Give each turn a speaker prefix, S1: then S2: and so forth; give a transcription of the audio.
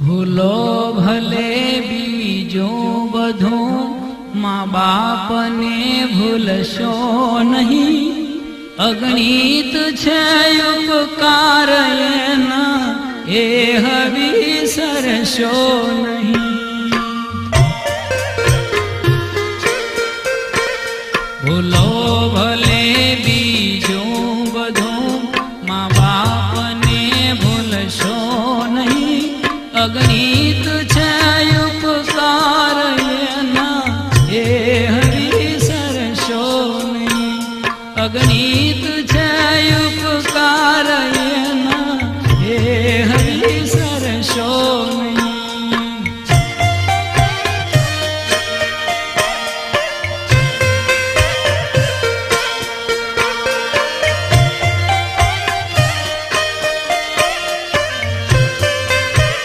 S1: ભૂલો ભલે બીજો બધો મા બાપને ભૂલશો નહીં, અગણિત છે ઉપકાર એના એ વિસરશો નહીં. ભૂલો ભલે બીજો બધો મા બાપને ભૂલશો નહીં, અગણિત